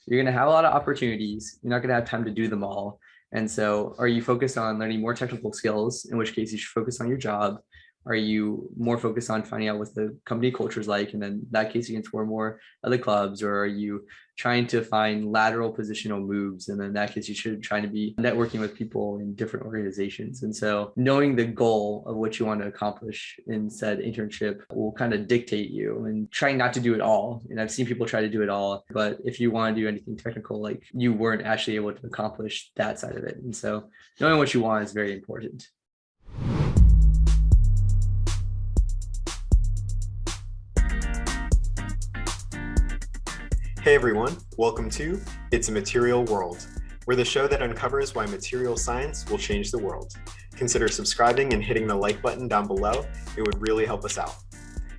you're going to have a lot of opportunities. You're not going to have time to do them all. And so are you focused on learning more technical skills, in which case you should focus on your job? Are you more focused on finding out what the company culture is like? And then in that case, you can explore more of the clubs. Or are you trying to find lateral positional moves? And then in that case, you should try to be networking with people in different organizations. And so knowing the goal of what you want to accomplish in said internship will kind of dictate you, and trying not to do it all. And I've seen people try to do it all, but if you want to do anything technical, like you weren't actually able to accomplish that side of it. And so knowing what you want is very important. Hey everyone, welcome to It's a Material World. We're the show that uncovers why material science will change the world. Consider subscribing and hitting the like button down below. It would really help us out.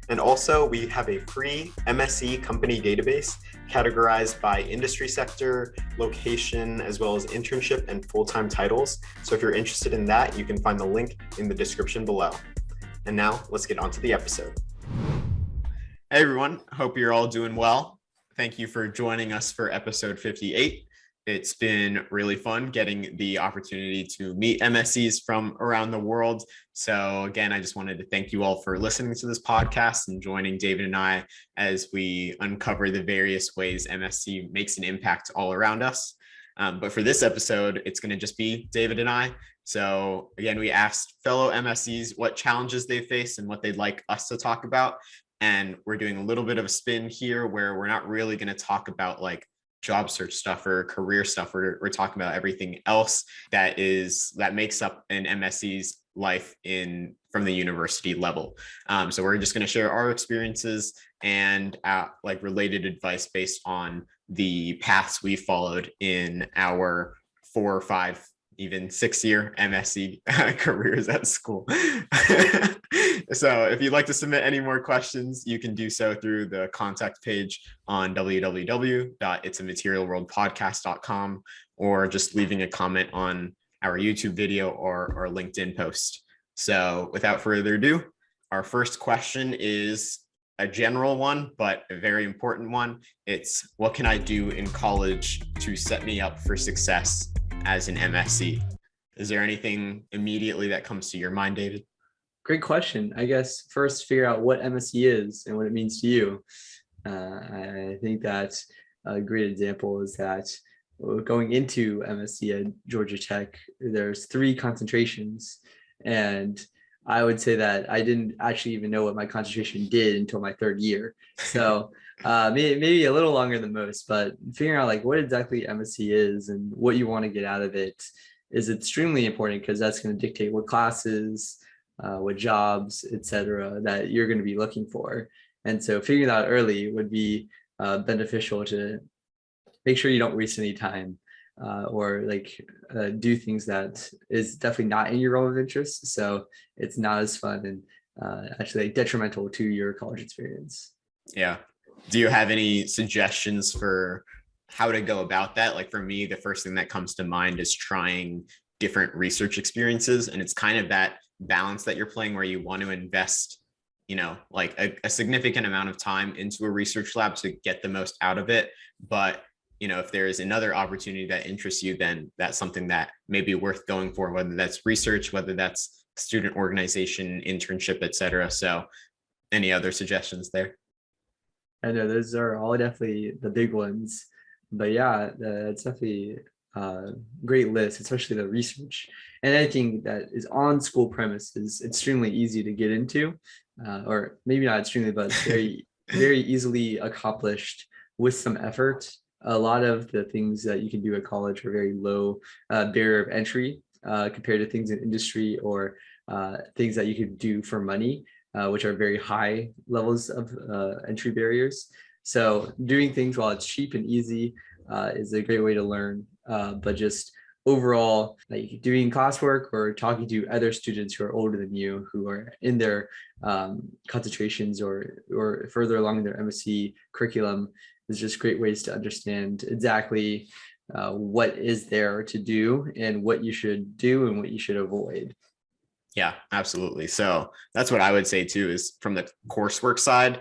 And also, we have a free MSE Company Database categorized by industry sector, location, as well as internship and full-time titles. So if you're interested in that, you can find the link in the description below. And now, let's get on to the episode. Hey everyone, hope you're all doing well. Thank you for joining us for episode 58. It's been really fun getting the opportunity to meet MSEs from around the world. So again, I just wanted to thank you all for listening to this podcast and joining David and I as we uncover the various ways MSE makes an impact all around us. But for this episode, it's going to just be David and I. So again, we asked fellow MSEs what challenges they face and what they'd like us to talk about. And we're doing a little bit of a spin here where we're not really going to talk about like job search stuff or career stuff. We're talking about everything else that makes up an MSE's life from the university level. So we're just going to share our experiences and like related advice based on the paths we followed in our 4 or 5, even 6-year MSE careers at school. So if you'd like to submit any more questions, you can do so through the contact page on www.itsamaterialworldpodcast.com, or just leaving a comment on our YouTube video or our LinkedIn post. So without further ado, our first question is a general one, but a very important one. It's, what can I do in college to set me up for success as an MSE? Is there anything immediately that comes to your mind, David? Great question. I guess first figure out what MSE is and what it means to you. I think that a great example is that going into MSE at Georgia Tech, there's 3 concentrations. And I would say that I didn't actually even know what my concentration did until my 3rd year. So maybe a little longer than most, but figuring out like what exactly MSE is and what you want to get out of it is extremely important, because that's going to dictate what classes, what jobs, etc., that you're going to be looking for. And so figuring that out early would be beneficial to make sure you don't waste any time or do things that is definitely not in your realm of interest. So it's not as fun and actually detrimental to your college experience. Yeah. Do you have any suggestions for how to go about that? Like for me, the first thing that comes to mind is trying different research experiences. And it's kind of that balance that you're playing where you want to invest, like a significant amount of time into a research lab to get the most out of it. But, if there is another opportunity that interests you, then that's something that may be worth going for, whether that's research, whether that's student organization, internship, etc. So any other suggestions there? I know those are all definitely the big ones, but yeah, it's definitely a great list, especially the research. And anything that is on school premise is extremely easy to get into, or maybe not extremely, but very, very easily accomplished with some effort. A lot of the things that you can do at college are very low barrier of entry compared to things in industry or things that you could do for money, which are very high levels of entry barriers. So doing things while it's cheap and easy is a great way to learn, but just overall, like doing classwork or talking to other students who are older than you, who are in their concentrations or further along in their MSc curriculum, is just great ways to understand exactly what is there to do and what you should do and what you should avoid. Yeah, absolutely. So that's what I would say too, is from the coursework side,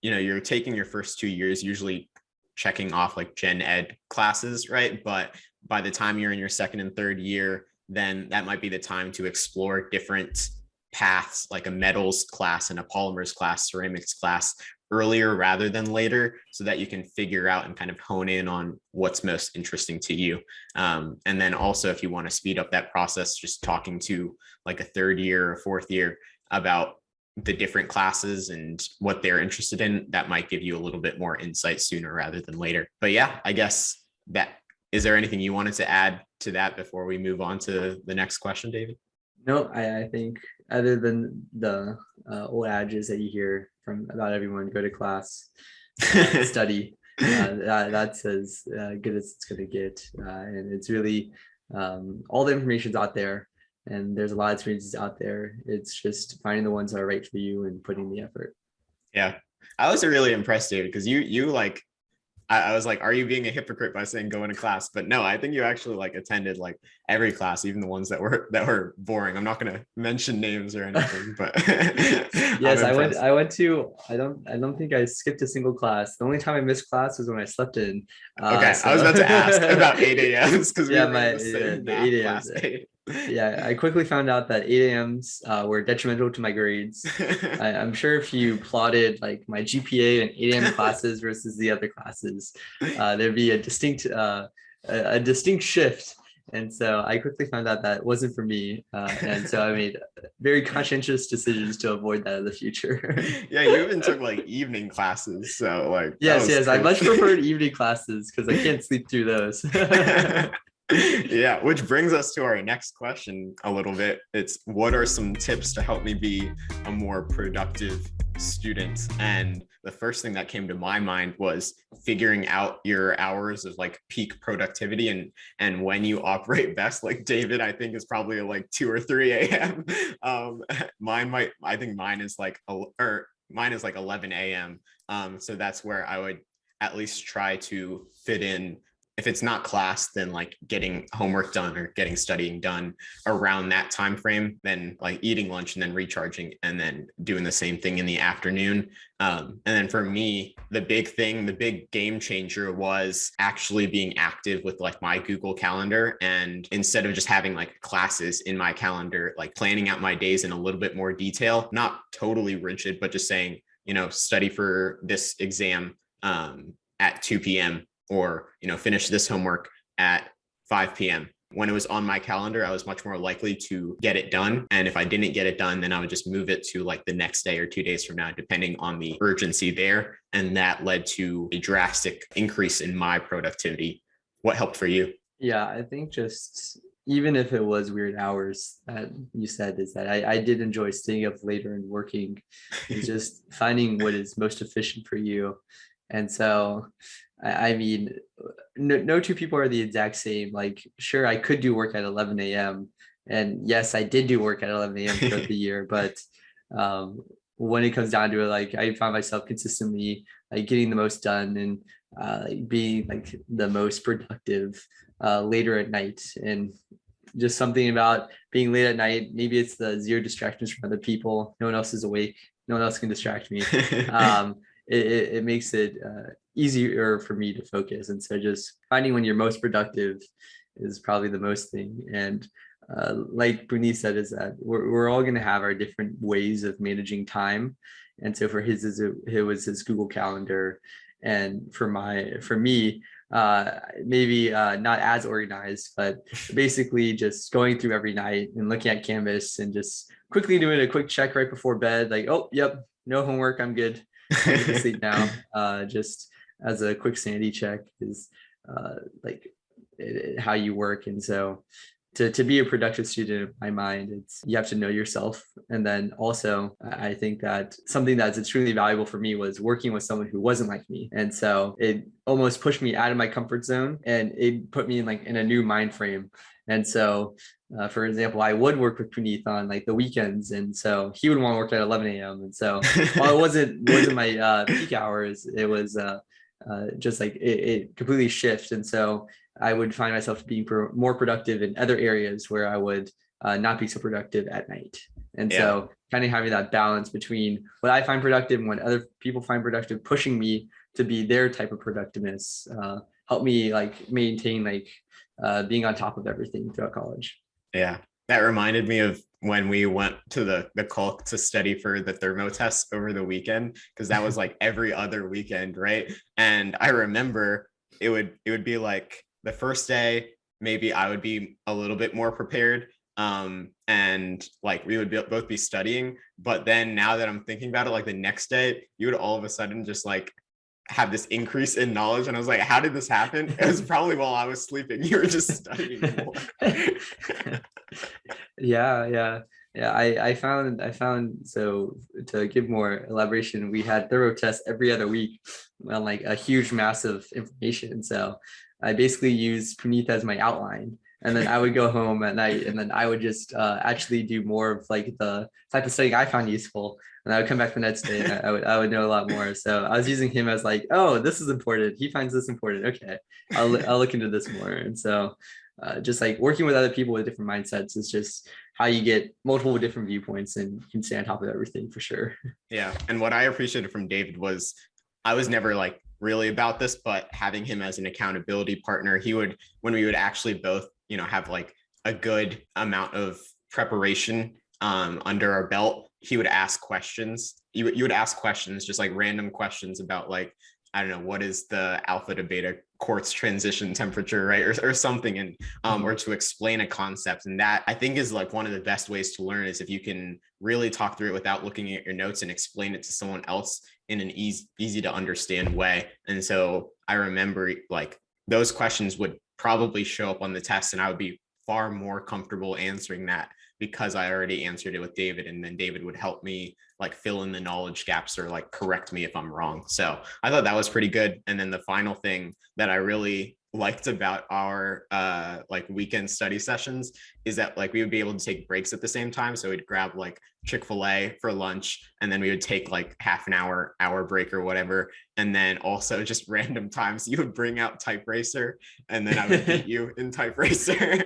you're taking your first 2 years usually checking off like gen ed classes, right? But by the time you're in your second and third year, then that might be the time to explore different paths, like a metals class and a polymers class, ceramics class, earlier rather than later, so that you can figure out and kind of hone in on what's most interesting to you. And then also, if you want to speed up that process, just talking to like a third year or fourth year about the different classes and what they're interested in, that might give you a little bit more insight sooner rather than later. But yeah, I guess that, is there anything you wanted to add to that before we move on to the next question, David? No, I think other than the old adages that you hear from about everyone, go to class, study, that's as good as it's going to get. And it's really all the information's out there, and there's a lot of experiences out there. It's just finding the ones that are right for you and putting the effort. Yeah, I was really impressed, David, because you like, I was like, are you being a hypocrite by saying go into class? But no, I think you actually like attended like every class, even the ones that were boring. I'm not going to mention names or anything, but yes, I went to, I don't think I skipped a single class. The only time I missed class was when I slept in. Okay, so. I was about to ask about 8 a.m.s because we were in the same the 8 a.m.s. Yeah, I quickly found out that 8 a.m.s were detrimental to my grades. I'm sure if you plotted like my GPA in 8 a.m. classes versus the other classes, there'd be a distinct shift. And so I quickly found out that wasn't for me. And so I made very conscientious decisions to avoid that in the future. Yeah, you even took like evening classes. So like, yes, I much preferred evening classes because I can't sleep through those. Yeah, which brings us to our next question a little bit. It's, what are some tips to help me be a more productive student? And the first thing that came to my mind was figuring out your hours of like peak productivity and when you operate best. Like David, I think is probably like 2 or 3 a.m. I think mine is like 11 a.m. So that's where I would at least try to fit in. If it's not class, then like getting homework done or getting studying done around that time frame, then like eating lunch and then recharging and then doing the same thing in the afternoon. And then for me, the big game changer was actually being active with like my Google Calendar. And instead of just having like classes in my calendar, like planning out my days in a little bit more detail, not totally rigid, but just saying, study for this exam at 2 p.m. or, finish this homework at 5 p.m. When it was on my calendar, I was much more likely to get it done. And if I didn't get it done, then I would just move it to like the next day or 2 days from now, depending on the urgency there. And that led to a drastic increase in my productivity. What helped for you? Yeah, I think just even if it was weird hours that you said, is that I did enjoy staying up later and working. It's just finding what is most efficient for you. And so, I mean, no two people are the exact same. Like, sure, I could do work at 11 a.m. And yes, I did do work at 11 a.m. throughout the year. But when it comes down to it, like I found myself consistently like getting the most done and like being like the most productive later at night. And just something about being late at night. Maybe it's the zero distractions from other people. No one else is awake. No one else can distract me. It makes it easier for me to focus. And so just finding when you're most productive is probably the most thing. And like Bruni said, is that we're all going to have our different ways of managing time. And so for it was his Google Calendar. And for me, maybe not as organized, but basically just going through every night and looking at Canvas and just quickly doing a quick check right before bed. Like, oh, yep, no homework, I'm good. I can sleep now. Just as a quick sanity check is how you work. And so to be a productive student, in my mind, it's you have to know yourself. And then also, I think that something that's extremely valuable for me was working with someone who wasn't like me. And so it almost pushed me out of my comfort zone and it put me in a new mind frame. And so, for example, I would work with Puneeth on like the weekends. And so he would want to work at 11 a.m. And so while it wasn't my peak hours, it was just like it completely shifts. And so I would find myself being more productive in other areas where I would not be so productive at night. And so kind of having that balance between what I find productive and what other people find productive, pushing me to be their type of productiveness, helped me like maintain like being on top of everything throughout college. Yeah, that reminded me of when we went to the Culk to study for the thermo tests over the weekend, because that was like every other weekend, right? And I remember it would be like the first day, maybe I would be a little bit more prepared, and like we would both be studying. But then now that I'm thinking about it, like the next day, you would all of a sudden just like have this increase in knowledge, and I was like, how did this happen? It was probably while I was sleeping. You were just studying more. Yeah. I found so to give more elaboration, we had thorough tests every other week on like a huge mass of information. So I basically used Puneeth as my outline. And then I would go home at night, and then I would just actually do more of like the type of studying I found useful. And I would come back the next day, and I would know a lot more. So I was using him as like, oh, this is important. He finds this important. Okay, I'll look into this more. And so just like working with other people with different mindsets is just how you get multiple different viewpoints and you can stay on top of everything for sure. Yeah. And what I appreciated from David was I was never like really about this, but having him as an accountability partner, he would, when we would actually both, have like a good amount of preparation under our belt, he would ask questions. You would ask questions, just like random questions about like, I don't know, what is the alpha to beta quartz transition temperature, right? Or something, and or to explain a concept. And that I think is like one of the best ways to learn, is if you can really talk through it without looking at your notes and explain it to someone else in an easy to understand way. And so I remember like those questions would probably show up on the test, and I would be far more comfortable answering that because I already answered it with David, and then David would help me like fill in the knowledge gaps or like correct me if I'm wrong. So I thought that was pretty good. And then the final thing that I really liked about our like weekend study sessions is that like we would be able to take breaks at the same time. So we'd grab like Chick-fil-A for lunch, and then we would take like half an hour break or whatever. And then also just random times you would bring out Type Racer, and then I would beat you in Type Racer.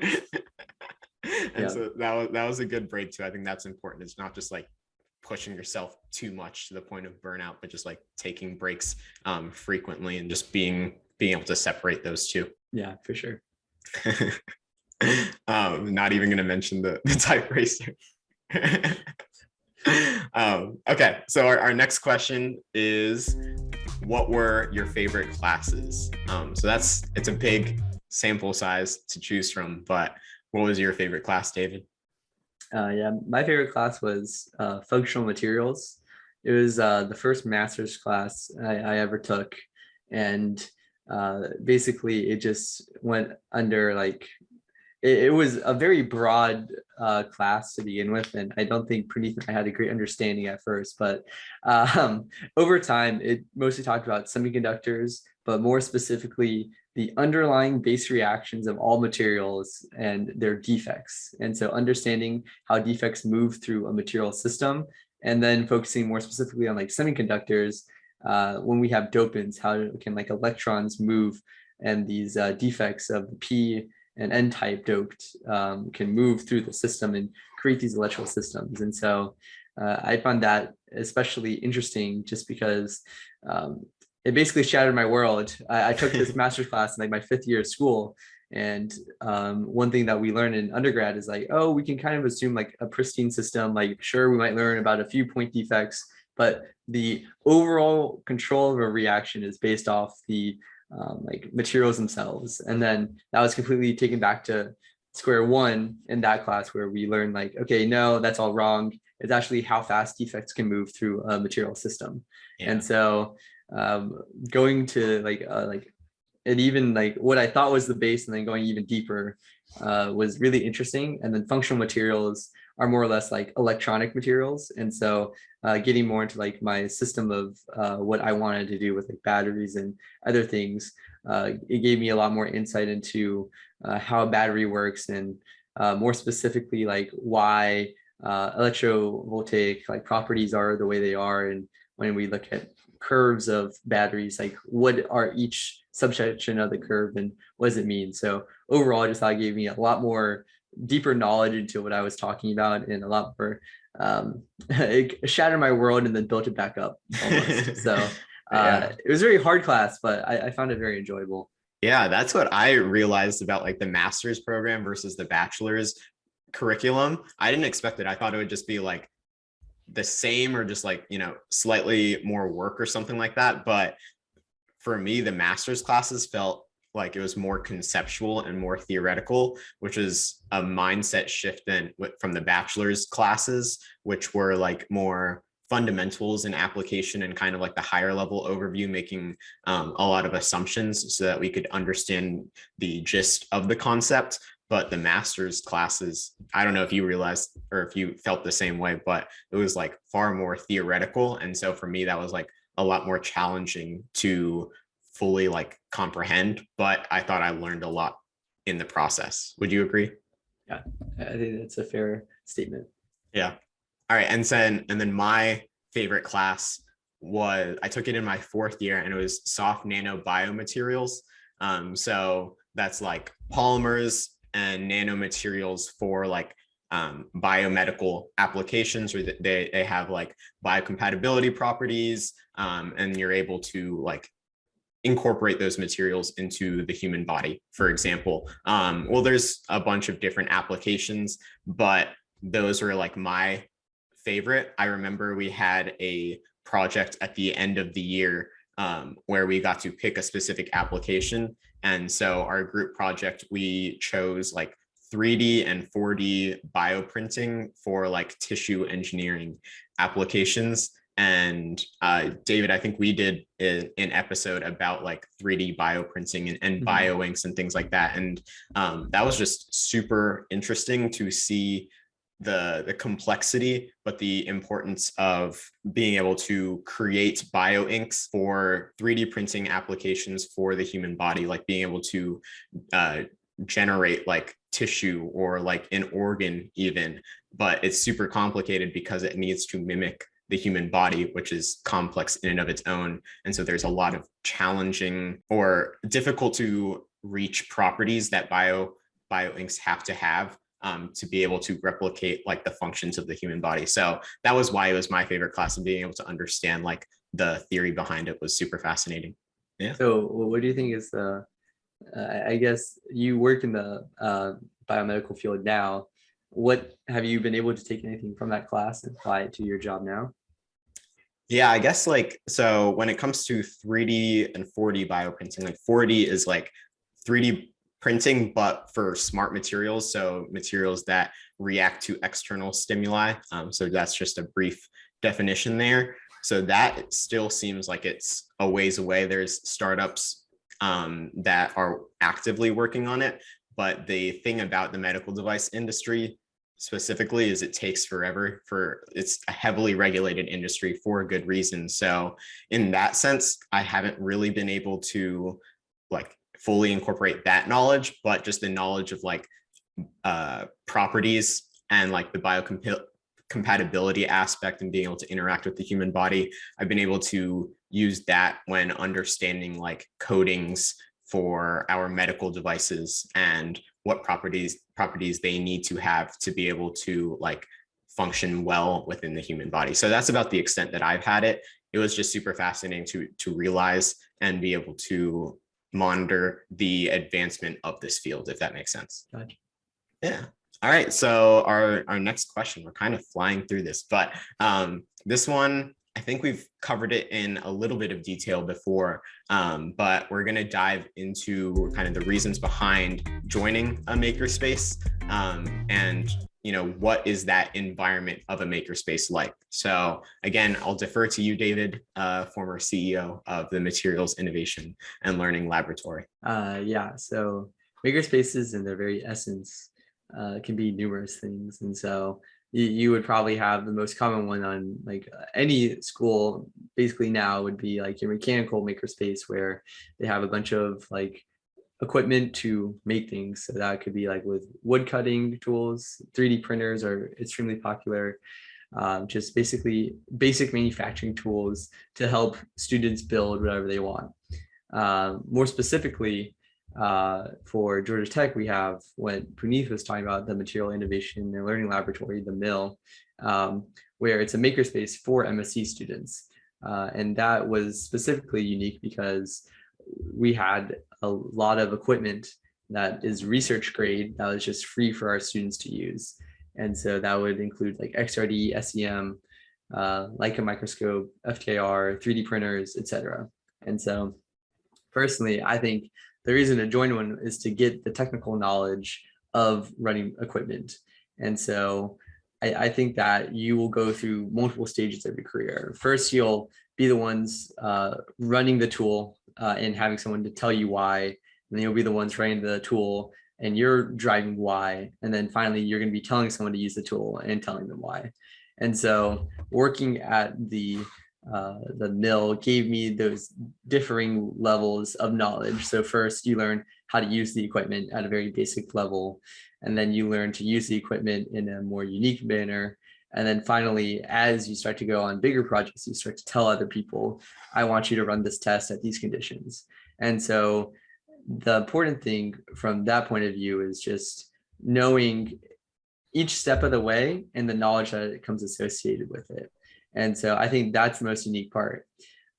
And so that was a good break too. I think that's important. It's not just like pushing yourself too much to the point of burnout, but just like taking breaks frequently and just being able to separate those two. Yeah, for sure. Not even going to mention the Type Racer. Okay, so our next question is, what were your favorite classes? So it's a big sample size to choose from, but what was your favorite class, David? Yeah, my favorite class was functional materials. It was the first master's class I ever took, and basically it just went under like it was a very broad class to begin with, and I don't think Praneeth and I had a great understanding at first, but over time it mostly talked about semiconductors, but more specifically the underlying base reactions of all materials and their defects. And so understanding how defects move through a material system, and then focusing more specifically on like semiconductors, when we have dopants, how can like electrons move, and these defects of the P and N type doped can move through the system and create these electrical systems. And so I found that especially interesting just because it basically shattered my world. I took this master's class in like my 5th year of school. And one thing that we learned in undergrad is like, oh, we can kind of assume like a pristine system. Like, sure, we might learn about a few point defects, but the overall control of a reaction is based off the like materials themselves. And then that was completely taken back to square one in that class, where we learned like, okay, no, that's all wrong. It's actually how fast defects can move through a material system. Yeah. And so going to like and even like what I thought was the base and then going even deeper was really interesting. And then functional materials are more or less like electronic materials. And so getting more into like my system of what I wanted to do with like batteries and other things, it gave me a lot more insight into how a battery works, and more specifically like why electrovoltaic like properties are the way they are. And when we look at curves of batteries, like what are each subsection of the curve and what does it mean? So overall, I just thought it gave me a lot more deeper knowledge into what I was talking about, and a lot more it shattered my world and then built it back up almost. So Yeah. It was a very hard class, but I found it very enjoyable. Yeah, that's what I realized about like the master's program versus the bachelor's curriculum. I didn't expect it. I thought it would just be like the same or just like, slightly more work or something like that. But for me, the master's classes felt like it was more conceptual and more theoretical, which is a mindset shift than from the bachelor's classes, which were like more fundamentals in application and kind of like the higher level overview, making a lot of assumptions so that we could understand the gist of the concept. But the master's classes, I don't know if you realized or if you felt the same way, but it was like far more theoretical. And so for me, that was like a lot more challenging to fully like comprehend, but I thought I learned a lot in the process. Would you agree? Yeah, I think that's a fair statement. Yeah. All right. And then my favorite class was, I took it in my 4th year, and it was soft nano biomaterials. So that's like polymers and nanomaterials for like biomedical applications, or they have like biocompatibility properties, and you're able to like incorporate those materials into the human body, for example. Well, there's a bunch of different applications, but those were like my favorite. I remember we had a project at the end of the year where we got to pick a specific application. And so our group project, we chose like 3D and 4D bioprinting for like tissue engineering applications. And David, I think we did an episode about like 3D bioprinting and bioinks and things like that. And that was just super interesting to see the complexity, but the importance of being able to create bioinks for 3D printing applications for the human body, like being able to generate like tissue or like an organ even, but it's super complicated because it needs to mimic the human body, which is complex in and of its own. And so there's a lot of challenging or difficult to reach properties that bioinks have to have to be able to replicate like the functions of the human body. So that was why it was my favorite class, and being able to understand like the theory behind it was super fascinating. Yeah. So what do you think is the, I guess you work in the biomedical field now. What have you been able to take anything from that class and apply it to your job now? Yeah, I guess like, so when it comes to 3D and 4D bioprinting, like 4D is like 3D printing, but for smart materials. So materials that react to external stimuli. So that's just a brief definition there. So that still seems like it's a ways away. There's startups that are actively working on it. But the thing about the medical device industry specifically is it takes forever. It's a heavily regulated industry for a good reason. So in that sense, I haven't really been able to like fully incorporate that knowledge, but just the knowledge of like properties and like the biocompatibility aspect and being able to interact with the human body. I've been able to use that when understanding like coatings for our medical devices and what properties they need to have to be able to like function well within the human body. So that's about the extent that I've had it. It was just super fascinating to realize and be able to monitor the advancement of this field, if that makes sense. Gotcha. Yeah. All right. So our next question, we're kind of flying through this, but this one, I think we've covered it in a little bit of detail before, but we're going to dive into kind of the reasons behind joining a makerspace, and what is that environment of a makerspace like? So again, I'll defer to you, David, former CEO of the Materials Innovation and Learning Laboratory. Yeah, so makerspaces in their very essence can be numerous things. And so you would probably have the most common one on like any school basically now would be like your mechanical makerspace, where they have a bunch of like equipment to make things. So that could be like with wood cutting tools. 3D printers are extremely popular. Just basically basic manufacturing tools to help students build whatever they want. More specifically, for Georgia Tech, we have what Puneeth was talking about, the Material Innovation and Learning Laboratory, the MIL, where it's a makerspace for MSE students. And that was specifically unique because we had a lot of equipment that is research grade that was just free for our students to use. And so that would include like XRD, SEM, Leica microscope, FTIR, 3D printers, etc. And so personally, I think the reason to join one is to get the technical knowledge of running equipment. And so I think that you will go through multiple stages of your career. First, you'll be the ones running the tool and having someone to tell you why. And then you'll be the ones running the tool and you're driving why. And then finally, you're going to be telling someone to use the tool and telling them why. And so working at the mill gave me those differing levels of knowledge. So first you learn how to use the equipment at a very basic level, and then you learn to use the equipment in a more unique manner. And then finally, as you start to go on bigger projects, you start to tell other people, I want you to run this test at these conditions. And so the important thing from that point of view is just knowing each step of the way and the knowledge that comes associated with it. And so I think that's the most unique part.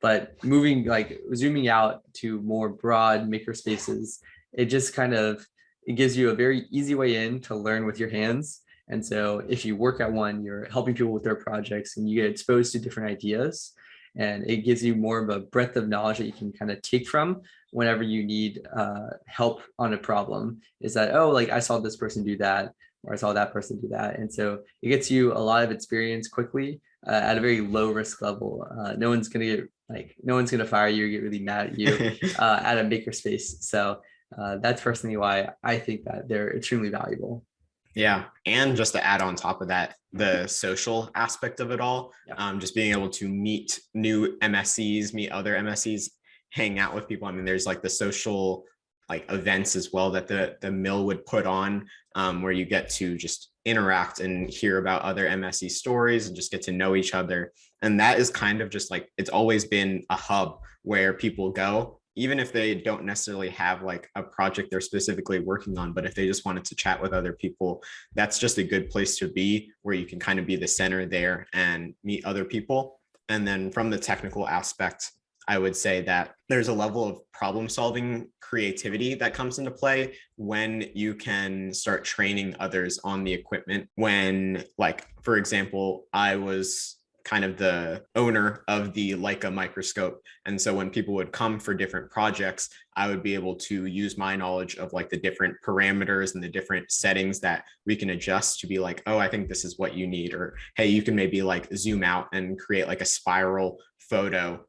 But zooming out to more broad maker spaces, it just kind of, it gives you a very easy way in to learn with your hands. And so if you work at one, you're helping people with their projects and you get exposed to different ideas, and it gives you more of a breadth of knowledge that you can kind of take from whenever you need help on a problem. Is that, oh, like I saw this person do that, or I saw that person do that. And so it gets you a lot of experience quickly at a very low risk level. No one's gonna fire you or get really mad at you at a makerspace. So that's personally why I think that they're extremely valuable. Yeah. And just to add on top of that, the social aspect of it all, just being able to meet new MSEs, meet other MSEs, hang out with people. I mean, there's like the social like events as well that the mill would put on, where you get to just interact and hear about other MSE stories and just get to know each other. And that is kind of just like, it's always been a hub where people go, even if they don't necessarily have like a project they're specifically working on, but if they just wanted to chat with other people, that's just a good place to be, where you can kind of be the center there and meet other people. And then from the technical aspect, I would say that there's a level of problem solving creativity that comes into play when you can start training others on the equipment. When, like, for example, I was kind of the owner of the Leica microscope. And so when people would come for different projects, I would be able to use my knowledge of like the different parameters and the different settings that we can adjust to be like, oh, I think this is what you need. Or, hey, you can maybe like zoom out and create like a spiral photo,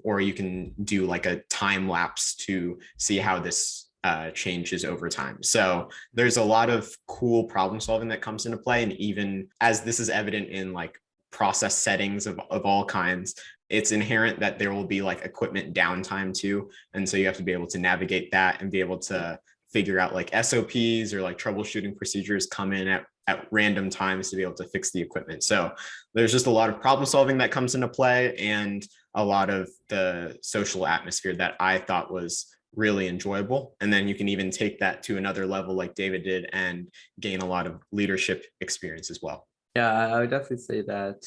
or you can do like a time lapse to see how this changes over time. So there's a lot of cool problem solving that comes into play. And even as this is evident in like process settings of all kinds, it's inherent that there will be like equipment downtime too. And so you have to be able to navigate that and be able to figure out like SOPs or like troubleshooting procedures come in at random times to be able to fix the equipment. So there's just a lot of problem solving that comes into play, and a lot of the social atmosphere that I thought was really enjoyable. And then you can even take that to another level like David did and gain a lot of leadership experience as well. Yeah, I would definitely say that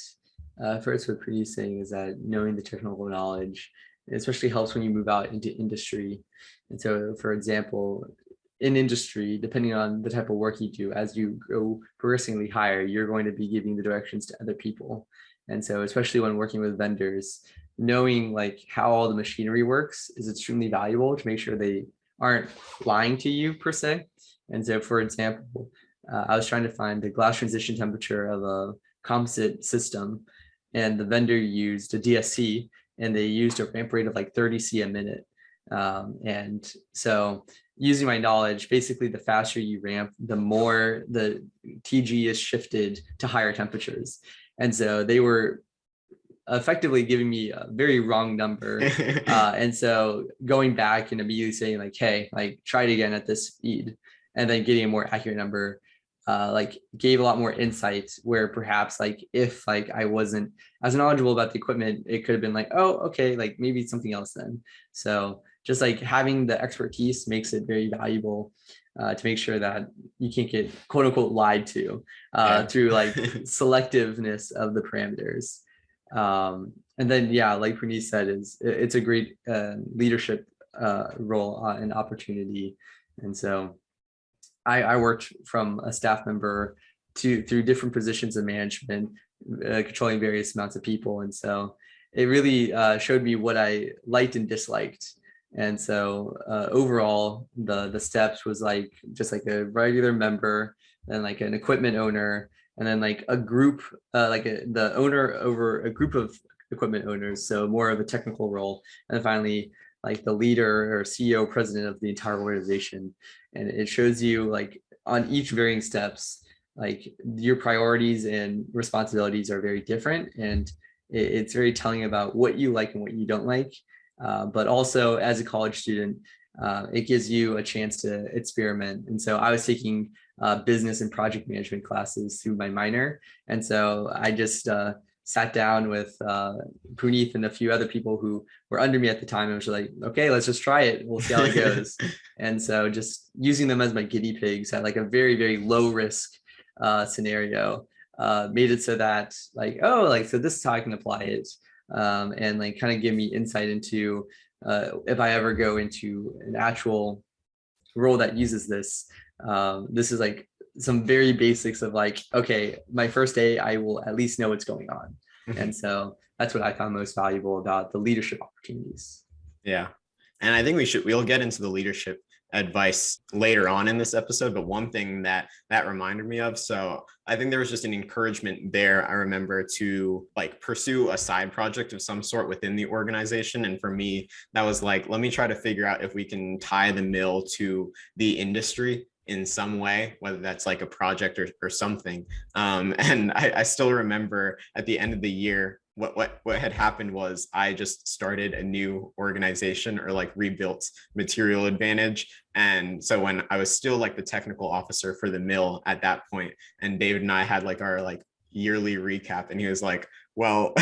first what Preeti's saying is that knowing the technical knowledge especially helps when you move out into industry. And so, for example, in industry, depending on the type of work you do, as you go progressively higher, you're going to be giving the directions to other people. And so, especially when working with vendors, knowing like how all the machinery works is extremely valuable to make sure they aren't lying to you per se. And so, for example, I was trying to find the glass transition temperature of a composite system, and the vendor used a DSC, and they used a ramp rate of like 30 C a minute. And so using my knowledge, basically the faster you ramp, the more the TG is shifted to higher temperatures. And so they were effectively giving me a very wrong number. And so going back and immediately saying like, hey, like try it again at this speed, and then getting a more accurate number, like gave a lot more insight, where perhaps like if like I wasn't as knowledgeable about the equipment, it could have been like, oh, okay, like maybe it's something else then. So just like having the expertise makes it very valuable to make sure that you can't get quote unquote lied to through like selectiveness of the parameters. And then, yeah, like Praneeth said, it's a great leadership role and opportunity. And so I worked from a staff member through different positions of management, controlling various amounts of people. And so it really showed me what I liked and disliked. And so overall, the steps was like just like a regular member, then like an equipment owner, and then like a group, the owner over a group of equipment owners. So more of a technical role. And then finally, like the leader or CEO, president of the entire organization. And it shows you like on each varying steps, like your priorities and responsibilities are very different. And it's very telling about what you like and what you don't like. But also as a college student, it gives you a chance to experiment. And so I was taking business and project management classes through my minor. And so I just sat down with Puneeth and a few other people who were under me at the time and was like, okay, let's just try it. We'll see how it goes. And so just using them as my guinea pigs at like a very, very low risk scenario made it so that like, oh, like, so this is how I can apply it. And like kind of give me insight into if I ever go into an actual role that uses this, this is like some very basics of like, okay, my first day, I will at least know what's going on. And so that's what I found most valuable about the leadership opportunities. Yeah. And I think we'll get into the leadership advice later on in this episode, but one thing that reminded me of, so I think there was just an encouragement there, I remember, to like pursue a side project of some sort within the organization. And for me, that was like, let me try to figure out if we can tie the mill to the industry in some way, whether that's like a project or something. And I still remember at the end of the year, what had happened was I just started a new organization, or like rebuilt Material Advantage. And so when I was still like the technical officer for the mill at that point, and David and I had like our like yearly recap, and he was like, well,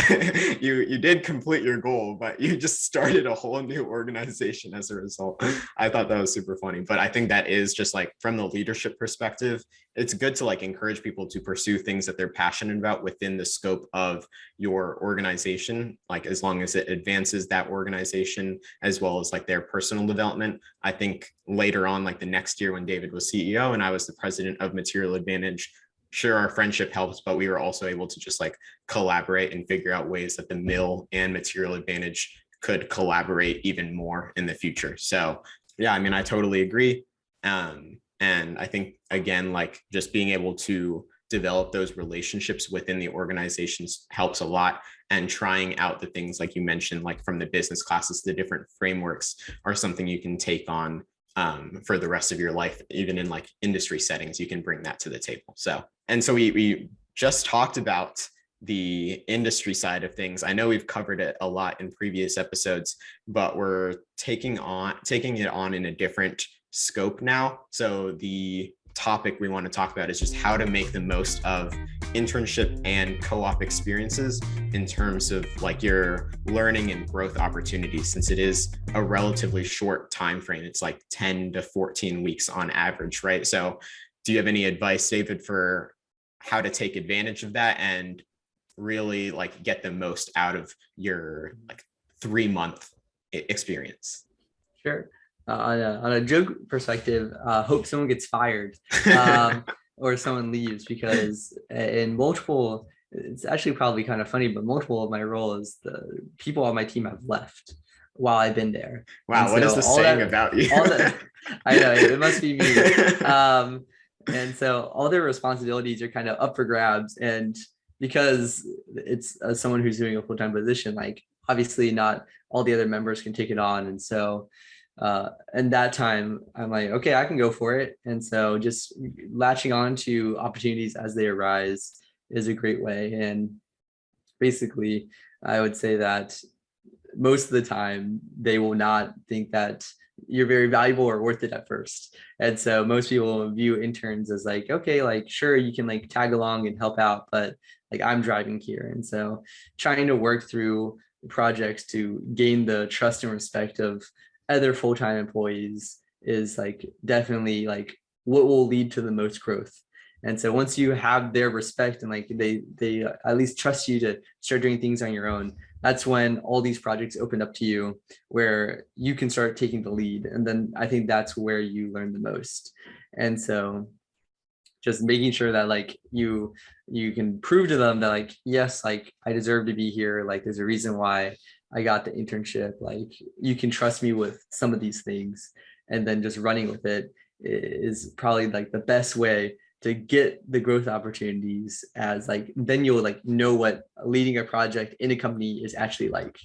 you did complete your goal, but you just started a whole new organization as a result. I thought that was super funny. But I think that is just like, from the leadership perspective, it's good to like encourage people to pursue things that they're passionate about within the scope of your organization, like as long as it advances that organization as well as like their personal development. I think later on, like the next year when David was CEO and I was the president of Material Advantage, sure, our friendship helps, but we were also able to just like collaborate and figure out ways that the mill and Material Advantage could collaborate even more in the future. So yeah, I mean, I totally agree. And I think, again, like just being able to develop those relationships within the organizations helps a lot. And trying out the things like you mentioned, like from the business classes, the different frameworks are something you can take on for the rest of your life. Even in like industry settings, you can bring that to the table. So we just talked about the industry side of things. I know we've covered it a lot in previous episodes, but we're taking it on in a different scope now. So the topic we want to talk about is just how to make the most of internship and co-op experiences in terms of like your learning and growth opportunities, since it is a relatively short time frame. It's like 10 to 14 weeks on average, right? So do you have any advice, David, for how to take advantage of that and really like get the most out of your like 3-month experience? Sure. On a joke perspective, hope someone gets fired or someone leaves, because in multiple, it's actually probably kind of funny, but multiple of my roles, the people on my team have left while I've been there. Wow, what is this saying about you? I know, it must be me. And so all their responsibilities are kind of up for grabs. And because it's someone who's doing a full-time position, like obviously not all the other members can take it on. And so and that time I'm like, okay, I can go for it. And so just latching on to opportunities as they arise is a great way. And basically, I would say that most of the time they will not think that you're very valuable or worth it at first. And so most people view interns as like, okay, like sure, you can like tag along and help out, but like I'm driving here. And so trying to work through projects to gain the trust and respect of other full-time employees is like definitely like what will lead to the most growth. And so once you have their respect and like they at least trust you to start doing things on your own, that's when all these projects open up to you where you can start taking the lead. And then I think that's where you learn the most. And so just making sure that like you can prove to them that like, yes, like I deserve to be here, like there's a reason why I got the internship, like you can trust me with some of these things, and then just running with it is probably like the best way to get the growth opportunities, as like then you'll like know what leading a project in a company is actually like.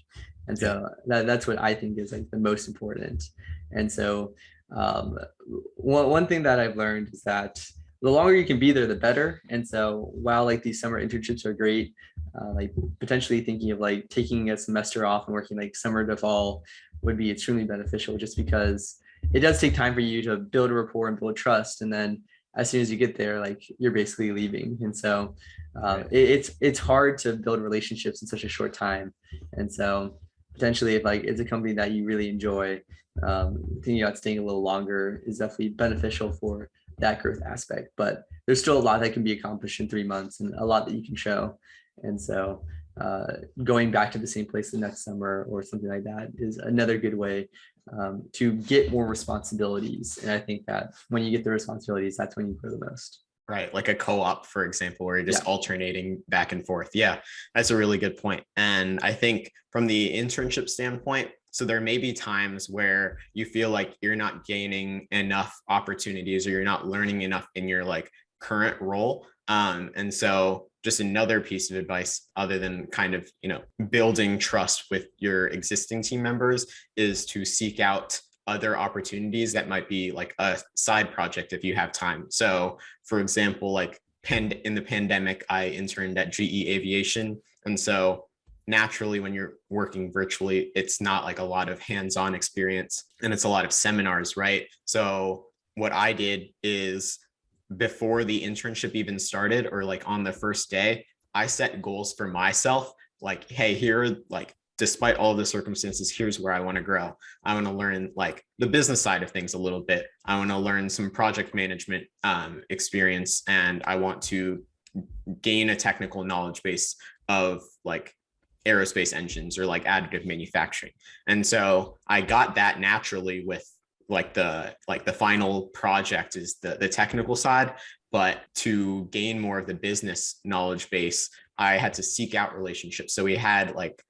And so that's what I think is like the most important. And so one thing that I've learned is that the longer you can be there, the better. And so while like these summer internships are great, like potentially thinking of like taking a semester off and working like summer to fall would be extremely beneficial, just because it does take time for you to build a rapport and build trust. And then as soon as you get there, like you're basically leaving. And so it's hard to build relationships in such a short time. And so potentially if like it's a company that you really enjoy, thinking about staying a little longer is definitely beneficial for that growth aspect. But there's still a lot that can be accomplished in 3 months and a lot that you can show. And so going back to the same place the next summer or something like that is another good way to get more responsibilities. And I think that when you get the responsibilities, that's when you grow the most. Right, like a co-op, for example, where you're just alternating back and forth. Yeah, that's a really good point. And I think from the internship standpoint, so there may be times where you feel like you're not gaining enough opportunities or you're not learning enough in your like current role. And so just another piece of advice, other than kind of, building trust with your existing team members, is to seek out other opportunities that might be like a side project if you have time. So for example, like in the pandemic, I interned at GE Aviation. And so naturally, when you're working virtually, it's not like a lot of hands-on experience and it's a lot of seminars, right? So what I did is, before the internship even started, or like on the first day, I set goals for myself. Like, hey, here, like, despite all the circumstances, here's where I want to grow. I want to learn like the business side of things a little bit. I want to learn some project management experience, and I want to gain a technical knowledge base of like aerospace engines or like additive manufacturing. And so I got that naturally with like the final project is the technical side. But to gain more of the business knowledge base, I had to seek out relationships. So we had like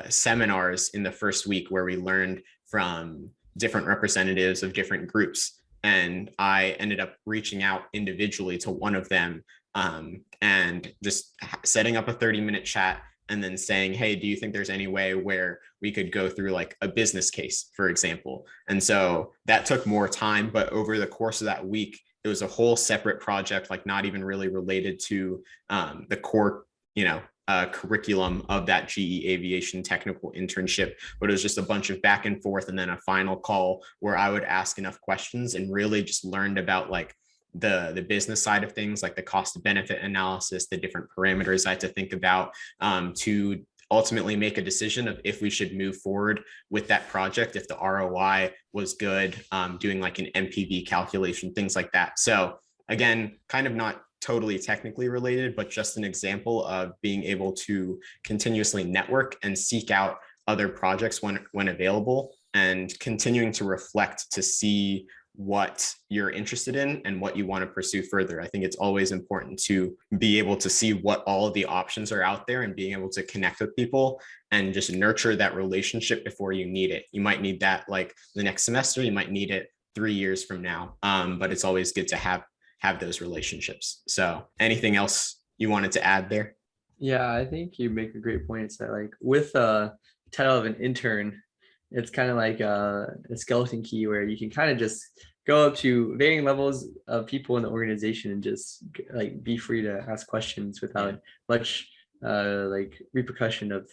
seminars in the first week where we learned from different representatives of different groups. And I ended up reaching out individually to one of them and just setting up a 30-minute chat and then saying, hey, do you think there's any way where we could go through like a business case, for example? And so that took more time, but over the course of that week, it was a whole separate project, like not even really related to the core, curriculum of that GE Aviation technical internship, but it was just a bunch of back and forth and then a final call where I would ask enough questions and really just learned about like the business side of things, like the cost benefit analysis, the different parameters I had to think about to ultimately make a decision of if we should move forward with that project, if the ROI was good, doing like an NPV calculation, things like that. So again, kind of not totally technically related, but just an example of being able to continuously network and seek out other projects when available, and continuing to reflect to see what you're interested in and what you want to pursue further. I think it's always important to be able to see what all of the options are out there and being able to connect with people and just nurture that relationship before you need it. You might need that like the next semester, you might need it 3 years from now. But it's always good to have those relationships. So anything else you wanted to add there? Yeah, I think you make a great point. It's that like with a title of an intern, it's kind of like a skeleton key where you can kind of just go up to varying levels of people in the organization and just like be free to ask questions without much like repercussion of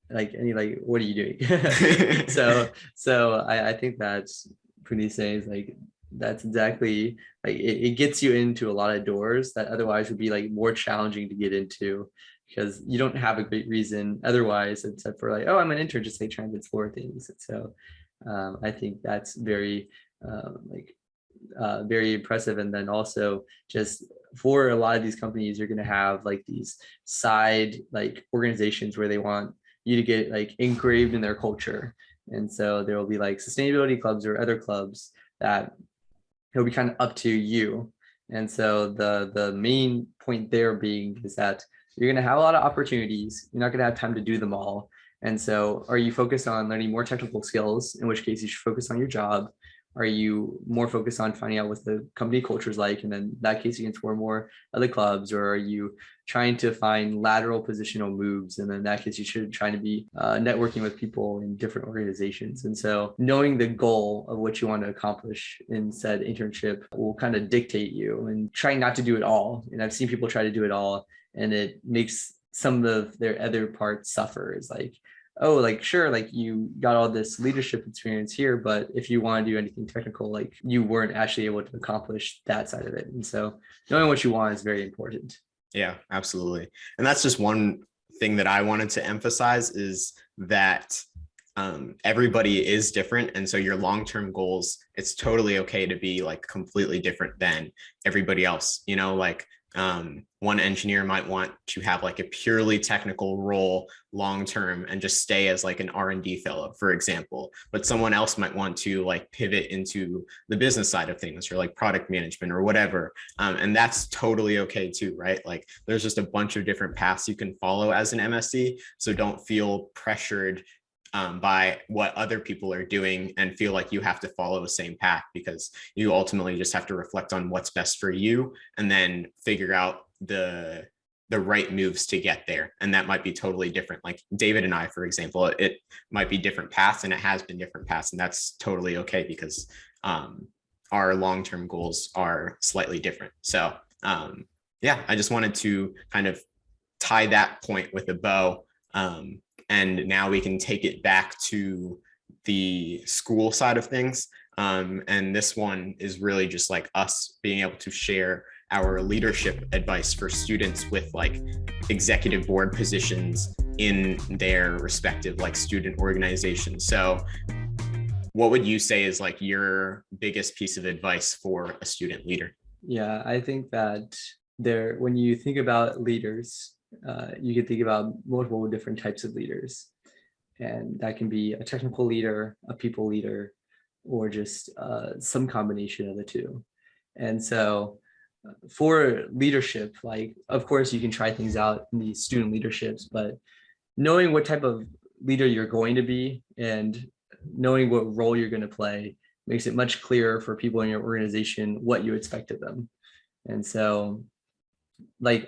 like any like, what are you doing? so I think that's pretty saying is like that's exactly like it gets you into a lot of doors that otherwise would be like more challenging to get into, because you don't have a great reason otherwise except for like, oh, I'm an intern, just like trying to explore things. And so I think that's very like very impressive. And then also just for a lot of these companies, you're going to have like these side like organizations where they want you to get like engraved in their culture. And so there will be like sustainability clubs or other clubs that it'll be kind of up to you. And so the main point there being is that you're going to have a lot of opportunities. You're not going to have time to do them all. And so are you focused on learning more technical skills, in which case you should focus on your job? Are you more focused on finding out what the company culture is like? And then in that case, you can explore more other clubs. Or are you trying to find lateral positional moves? And then in that case, you should try to be networking with people in different organizations. And so knowing the goal of what you want to accomplish in said internship will kind of dictate you, and trying not to do it all. And I've seen people try to do it all, and it makes some of their other parts suffer. Is like, oh, like, sure, like you got all this leadership experience here, but if you want to do anything technical, like you weren't actually able to accomplish that side of it. And so knowing what you want is very important. Yeah, absolutely. And that's just one thing that I wanted to emphasize, is that everybody is different. And so your long-term goals, it's totally okay to be like completely different than everybody else. You know, like one engineer might want to have like a purely technical role long-term and just stay as like an R&D fellow, for example, but someone else might want to like pivot into the business side of things, or like product management or whatever. And that's totally okay too, right? Like there's just a bunch of different paths you can follow as an MSE. So don't feel pressured by what other people are doing and feel like you have to follow the same path, because you ultimately just have to reflect on what's best for you and then figure out the right moves to get there. And that might be totally different. Like David and I, for example, it might be different paths, and it has been different paths, and that's totally okay, because our long-term goals are slightly different. So yeah, I just wanted to kind of tie that point with a bow. And now we can take it back to the school side of things. And this one is really just like us being able to share our leadership advice for students with like executive board positions in their respective like student organizations. So what would you say is like your biggest piece of advice for a student leader? Yeah, I think that when you think about leaders, you can think about multiple different types of leaders. And that can be a technical leader, a people leader, or just some combination of the two. And so for leadership, like, of course, you can try things out in these student leaderships, but knowing what type of leader you're going to be and knowing what role you're going to play makes it much clearer for people in your organization what you expect of them. And so, like,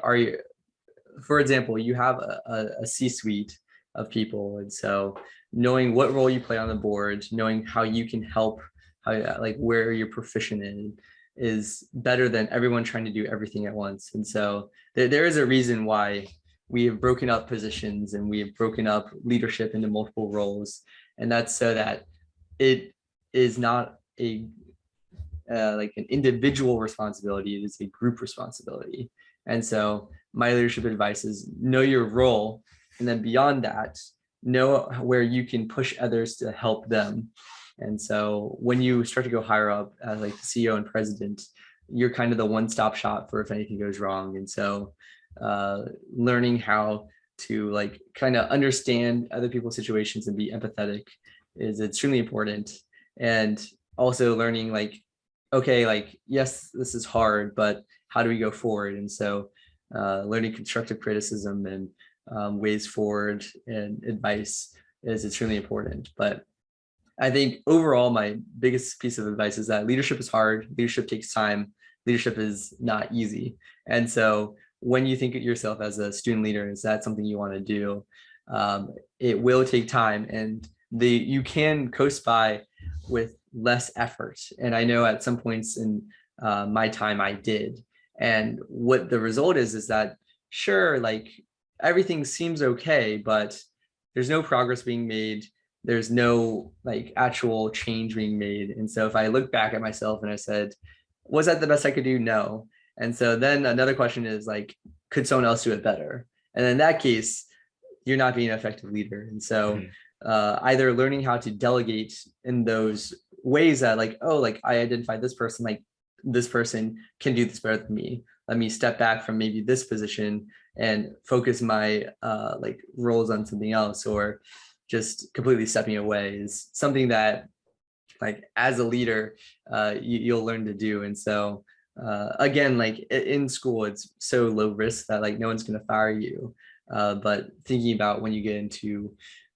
for example, you have a C-suite of people. And so knowing what role you play on the board, knowing how you can help, like where you're proficient in, is better than everyone trying to do everything at once. And so there is a reason why we have broken up positions and we have broken up leadership into multiple roles. And that's so that it is not like an individual responsibility, it is a group responsibility. And so my leadership advice is know your role, and then beyond that, know where you can push others to help them. And so when you start to go higher up as like the CEO and president, you're kind of the one-stop shop for if anything goes wrong. And so learning how to like kind of understand other people's situations and be empathetic is extremely important. And also learning like, okay, like, yes, this is hard, but how do we go forward? And so learning constructive criticism and ways forward and advice is extremely important. But I think overall, my biggest piece of advice is that leadership is hard. Leadership takes time. Leadership is not easy. And so when you think of yourself as a student leader, is that something you want to do? It will take time, and you can coast by with less effort. And I know at some points in my time I did. And what the result is that sure, like everything seems okay, but there's no progress being made. There's no like actual change being made. And so if I look back at myself and I said, was that the best I could do? No. And so then another question is like, could someone else do it better? And in that case, you're not being an effective leader. And so either learning how to delegate in those ways that like, oh, like I identified this person, like this person can do this better than me. Let me step back from maybe this position and focus my like roles on something else, or just completely stepping away is something that like as a leader you'll learn to do. And so again, like in school it's so low risk that like no one's going to fire you, but thinking about when you get into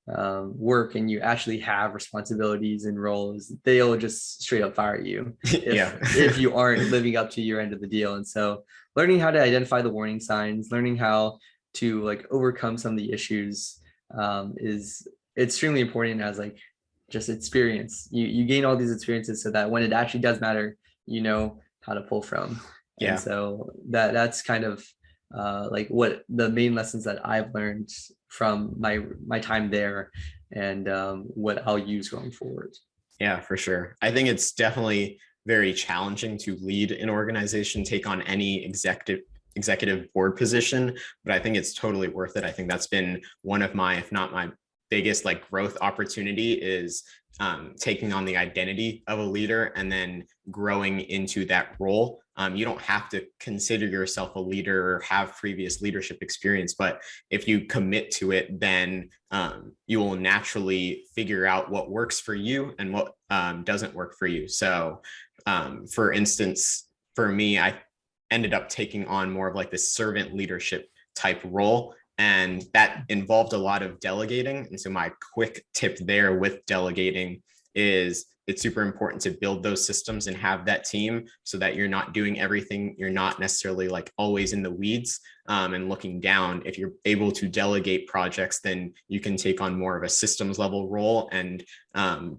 work and you actually have responsibilities and roles, they'll just straight up fire you if you aren't living up to your end of the deal. And so learning how to identify the warning signs, learning how to like overcome some of the issues is extremely important as like just experience. You gain all these experiences so that when it actually does matter, you know how to pull from. And so that's kind of like what the main lessons that I've learned from my time there, and what I'll use going forward. Yeah, for sure. I think it's definitely very challenging to lead an organization, take on any executive board position, but I think it's totally worth it. I think that's been one of my, if not my biggest like growth opportunity, is taking on the identity of a leader and then growing into that role. You don't have to consider yourself a leader or have previous leadership experience, but if you commit to it, then you will naturally figure out what works for you and what doesn't work for you. So for instance, for me, I ended up taking on more of like this servant leadership type role, and that involved a lot of delegating. And so my quick tip there with delegating is it's super important to build those systems and have that team so that you're not doing everything. You're not necessarily like always in the weeds and looking down. If you're able to delegate projects, then you can take on more of a systems level role and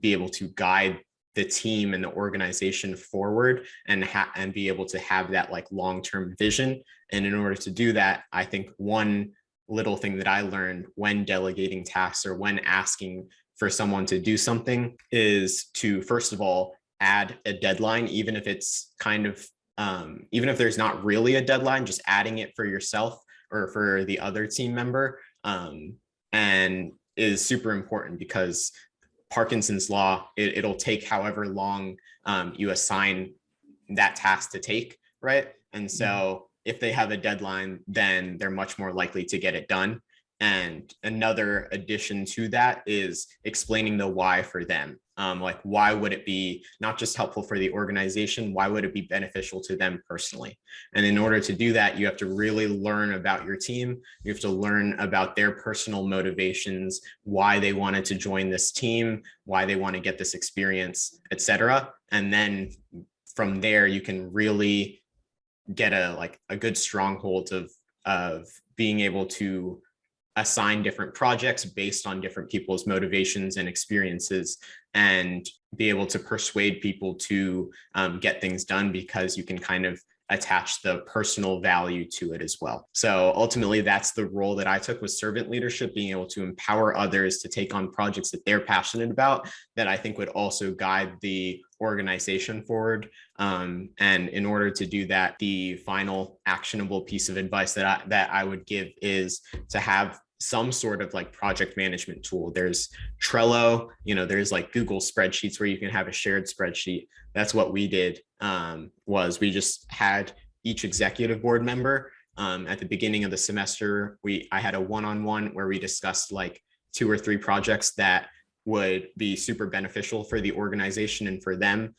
be able to guide the team and the organization forward and be able to have that like long-term vision. And in order to do that, I think one little thing that I learned when delegating tasks or when asking for someone to do something is to, first of all, add a deadline, even if it's kind of, even if there's not really a deadline, just adding it for yourself or for the other team member, and is super important because Parkinson's law, it'll take however long you assign that task to take, right? And so if they have a deadline, then they're much more likely to get it done. And another addition to that is explaining the why for them. Like, why would it be not just helpful for the organization? Why would it be beneficial to them personally? And in order to do that, you have to really learn about your team. You have to learn about their personal motivations, why they wanted to join this team, why they want to get this experience, etc. And then from there, you can really get a good stronghold of being able to assign different projects based on different people's motivations and experiences, and be able to persuade people to get things done because you can kind of attach the personal value to it as well. So ultimately, that's the role that I took, was servant leadership, being able to empower others to take on projects that they're passionate about, that I think would also guide the organization forward. And in order to do that, the final actionable piece of advice that I would give is to have some sort of like project management tool. There's Trello, there's like Google spreadsheets where you can have a shared spreadsheet. That's what we did, was we just had each executive board member at the beginning of the semester. I had a one-on-one where we discussed like 2 or 3 projects that would be super beneficial for the organization and for them.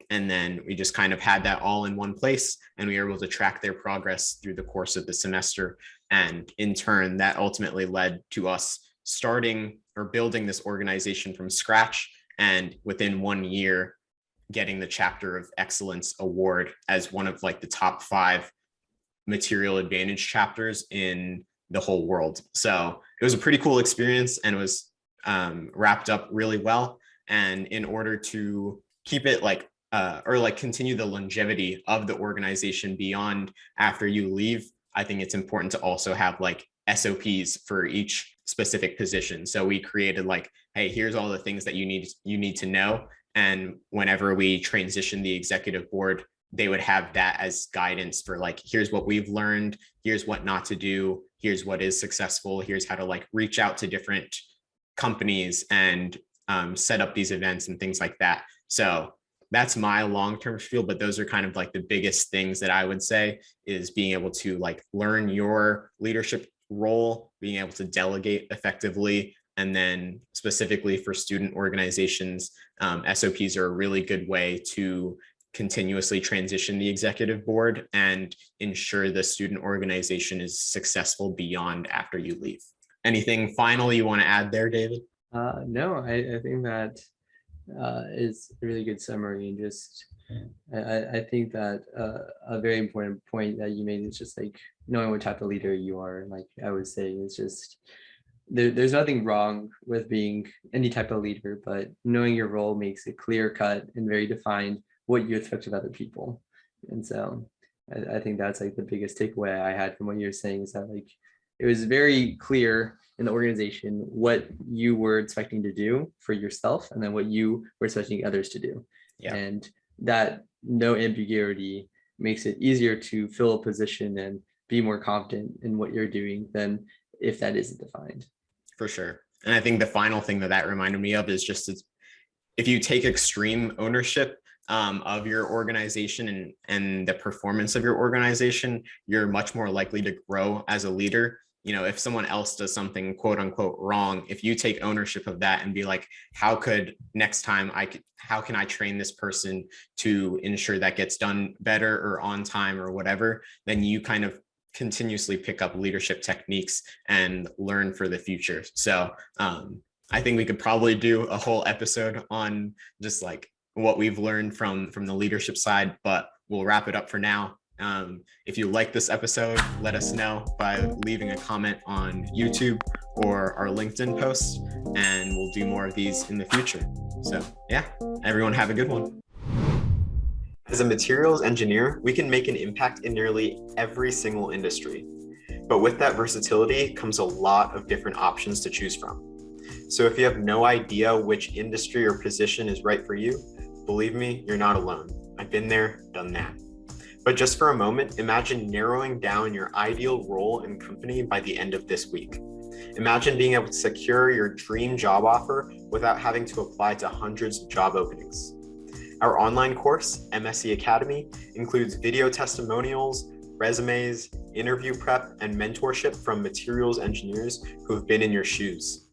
And then we just kind of had that all in one place, and we were able to track their progress through the course of the semester. And in turn, that ultimately led to us starting or building this organization from scratch. And within 1 year, getting the Chapter of Excellence Award as one of like the top 5 material advantage chapters in the whole world. So it was a pretty cool experience, and it was wrapped up really well. And in order to keep it continue the longevity of the organization beyond after you leave, I think it's important to also have like SOPs for each specific position. So we created like, hey, here's all the things that you need to know. And whenever we transition the executive board, they would have that as guidance for like, here's what we've learned, here's what not to do, here's what is successful, here's how to like reach out to different companies and set up these events and things like that. So that's my long-term spiel, but those are kind of like the biggest things that I would say is being able to like learn your leadership role, being able to delegate effectively, and then specifically for student organizations, SOPs are a really good way to continuously transition the executive board and ensure the student organization is successful beyond after you leave. Anything final you want to add there, David? No, I think that is a really good summary. And just I think that a very important point that you made is just like knowing what type of leader you are. Like I was saying, it's just there's nothing wrong with being any type of leader, but knowing your role makes it clear cut and very defined what you expect of other people. And so I think that's like the biggest takeaway I had from what you're saying, is that like it was very clear in the organization what you were expecting to do for yourself and then what you were expecting others to do. Yeah. And that no ambiguity makes it easier to fill a position and be more confident in what you're doing than if that isn't defined. For sure. And I think the final thing that reminded me of is just if you take extreme ownership of your organization and the performance of your organization, you're much more likely to grow as a leader. You know, if someone else does something quote unquote wrong, if you take ownership of that and be like, how can I train this person to ensure that gets done better or on time or whatever, then you kind of continuously pick up leadership techniques and learn for the future. So I think we could probably do a whole episode on just like what we've learned from the leadership side, but we'll wrap it up for now. If you like this episode, let us know by leaving a comment on YouTube or our LinkedIn posts, and we'll do more of these in the future. So yeah, everyone have a good one. As a materials engineer, we can make an impact in nearly every single industry. But with that versatility comes a lot of different options to choose from. So if you have no idea which industry or position is right for you, believe me, you're not alone. I've been there, done that. But just for a moment, imagine narrowing down your ideal role and company by the end of this week. Imagine being able to secure your dream job offer without having to apply to hundreds of job openings. Our online course, MSE Academy, includes video testimonials, resumes, interview prep, and mentorship from materials engineers who have been in your shoes.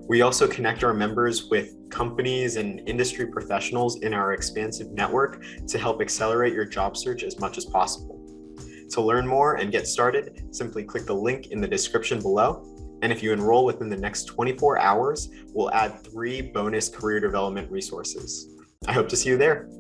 We also connect our members with companies and industry professionals in our expansive network to help accelerate your job search as much as possible. To learn more and get started, simply click the link in the description below. And if you enroll within the next 24 hours, we'll add 3 bonus career development resources. I hope to see you there.